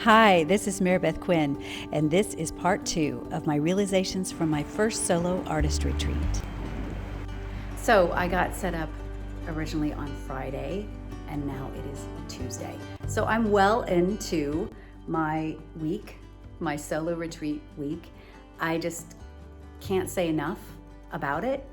Hi, this is Maribeth Quinn, and this is part 2 of my realizations from my first solo artist retreat. So I got set up originally on Friday, and now it is Tuesday. So I'm well into my week, my solo retreat week. I just can't say enough about it.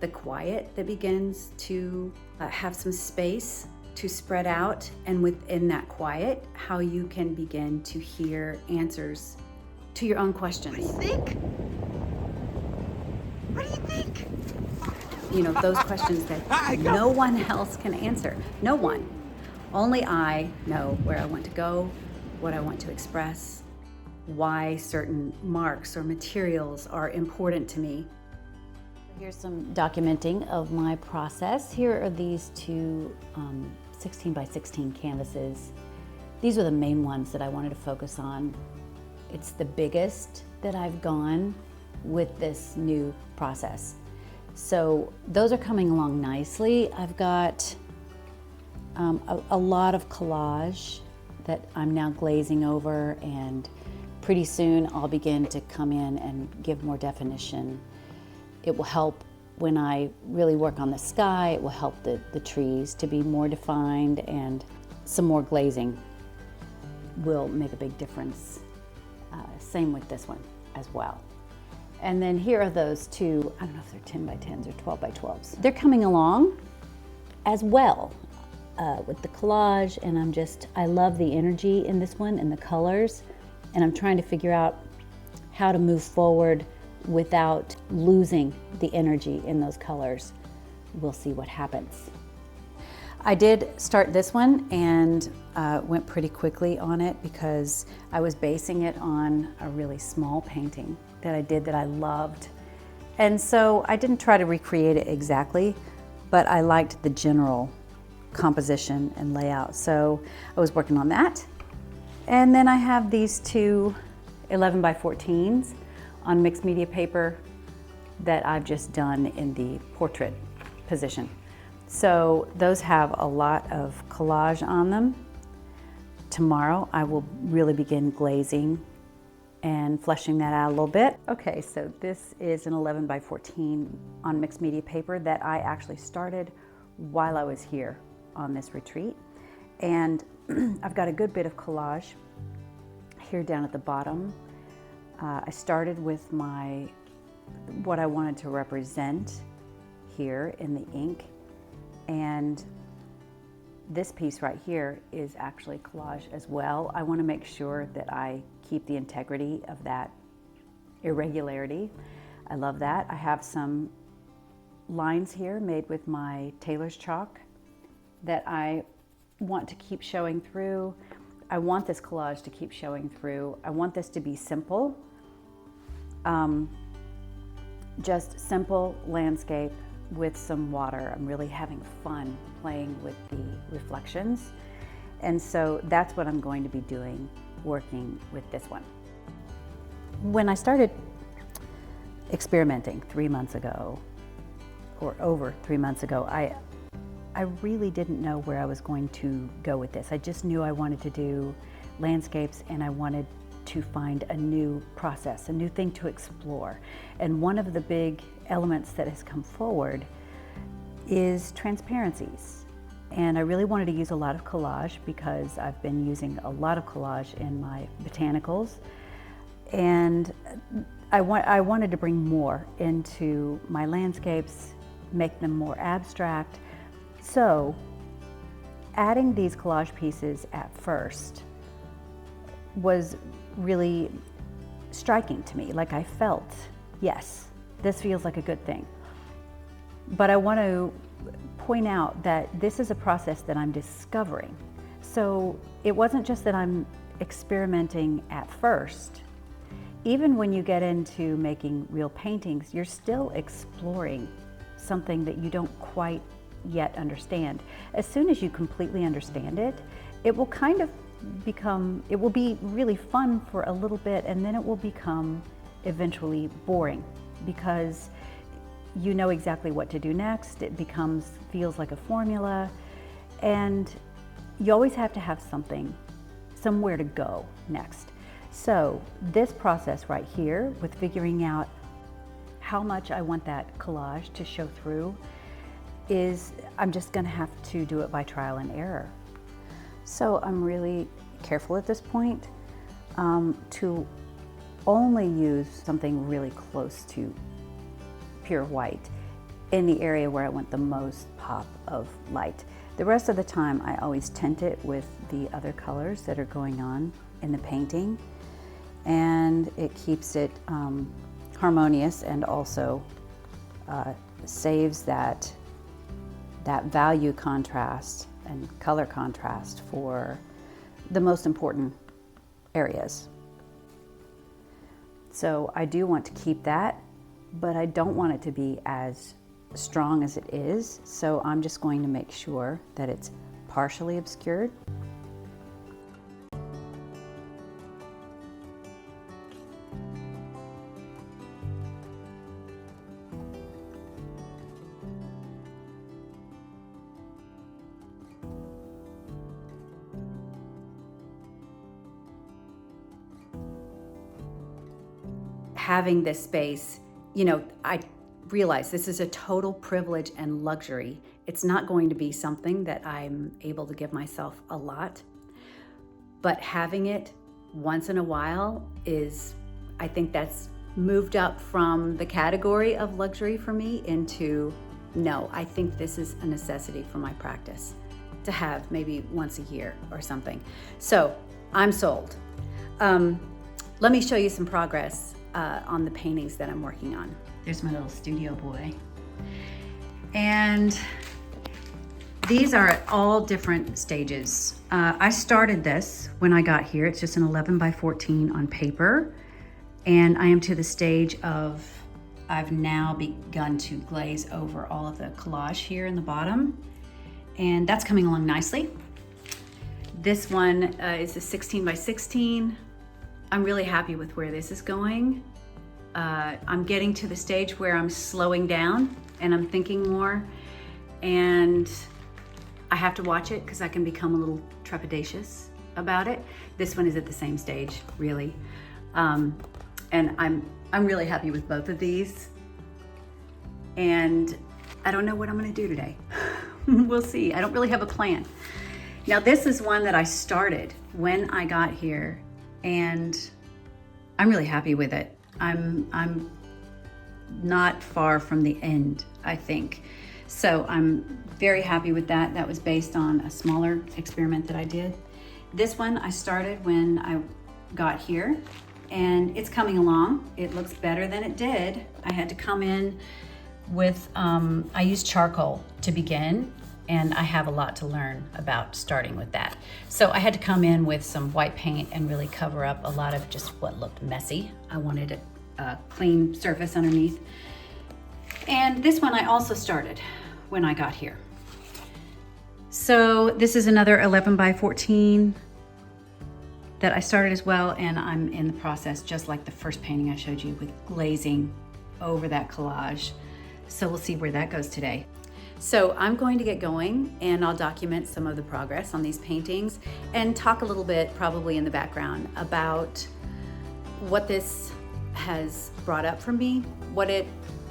The quiet that begins to have some space to spread out, and within that quiet, how you can begin to hear answers to your own questions. What do you think? What do you think? You know, those questions that no one else can answer. No one. Only I know where I want to go, what I want to express, why certain marks or materials are important to me. Here's some documenting of my process. Here are these two 16 by 16 canvases. These are the main ones that I wanted to focus on. It's the biggest that I've gone with this new process. So those are coming along nicely. I've got a lot of collage that I'm now glazing over, and pretty soon I'll begin to come in and give more definition. It will help when I really work on the sky. It will help the trees to be more defined, and some more glazing will make a big difference. Same with this one as well. And then here are those two, I don't know if they're 10 by 10s or 12 by 12s. They're coming along as well with the collage, and I love the energy in this one and the colors, and I'm trying to figure out how to move forward without losing the energy in those colors. We'll see what happens. I did start this one and went pretty quickly on it because I was basing it on a really small painting that I did that I loved. And so I didn't try to recreate it exactly, but I liked the general composition and layout. So I was working on that. And then I have these two 11 by 14s on mixed media paper that I've just done in the portrait position. So those have a lot of collage on them. Tomorrow I will really begin glazing and fleshing that out a little bit. Okay, so this is an 11 by 14 on mixed media paper that I actually started while I was here on this retreat. And I've got a good bit of collage here down at the bottom. I started with what I wanted to represent here in the ink, and this piece right here is actually collage as well. I want to make sure that I keep the integrity of that irregularity. I love that. I have some lines here made with my tailor's chalk that I want to keep showing through. I want this collage to keep showing through. I want this to be simple. Just simple landscape with some water. I'm really having fun playing with the reflections. And so that's what I'm going to be doing, working with this one. When I started experimenting 3 months ago, or over 3 months ago, I really didn't know where I was going to go with this. I just knew I wanted to do landscapes, and I wanted to find a new process, a new thing to explore. And one of the big elements that has come forward is transparencies. And I really wanted to use a lot of collage because I've been using a lot of collage in my botanicals. And I wanted to bring more into my landscapes, make them more abstract. So adding these collage pieces at first was really striking to me. Like, I felt, yes, this feels like a good thing. But I want to point out that this is a process that I'm discovering. So it wasn't just that I'm experimenting at first. Even when you get into making real paintings, you're still exploring something that you don't quite yet understand. As soon as you completely understand it, it will kind of it will be really fun for a little bit, and then it will become eventually boring because you know exactly what to do next. It feels like a formula, and you always have to have something somewhere to go next. So this process right here with figuring out how much I want that collage to show through is, I'm just gonna have to do it by trial and error. So I'm really careful at this point to only use something really close to pure white in the area where I want the most pop of light. The rest of the time I always tint it with the other colors that are going on in the painting, and it keeps it harmonious and also saves that value contrast and color contrast for the most important areas. So I do want to keep that, but I don't want it to be as strong as it is, so I'm just going to make sure that it's partially obscured. Having this space, you know, I realize this is a total privilege and luxury. It's not going to be something that I'm able to give myself a lot, but having it once in a while is, I think that's moved up from the category of luxury for me into, no, I think this is a necessity for my practice to have maybe once a year or something. So I'm sold. Let me show you some progress on the paintings that I'm working on. There's my little studio boy. And these are at all different stages. I started this when I got here. It's just an 11 by 14 on paper. And I am to the stage of, I've now begun to glaze over all of the collage here in the bottom. And that's coming along nicely. This one is a 16 by 16. I'm really happy with where this is going. I'm getting to the stage where I'm slowing down and I'm thinking more, and I have to watch it because I can become a little trepidatious about it. This one is at the same stage, really. And I'm really happy with both of these. And I don't know what I'm gonna do today. We'll see. I don't really have a plan. Now this is one that I started when I got here, and I'm really happy with it. I'm not far from the end, I think. So I'm very happy with that. That was based on a smaller experiment that I did. This one I started when I got here, and it's coming along. It looks better than it did. I had to come in with, I used charcoal to begin, and I have a lot to learn about starting with that. So I had to come in with some white paint and really cover up a lot of just what looked messy. I wanted a clean surface underneath. And this one I also started when I got here. So this is another 11 by 14 that I started as well, and I'm in the process, just like the first painting I showed you, with glazing over that collage. So we'll see where that goes today. So I'm going to get going, and I'll document some of the progress on these paintings and talk a little bit, probably in the background, about what this has brought up for me, what it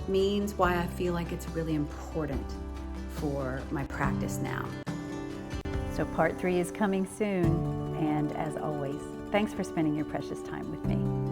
means, why I feel like it's really important for my practice now. So part 3 is coming soon, and as always, thanks for spending your precious time with me.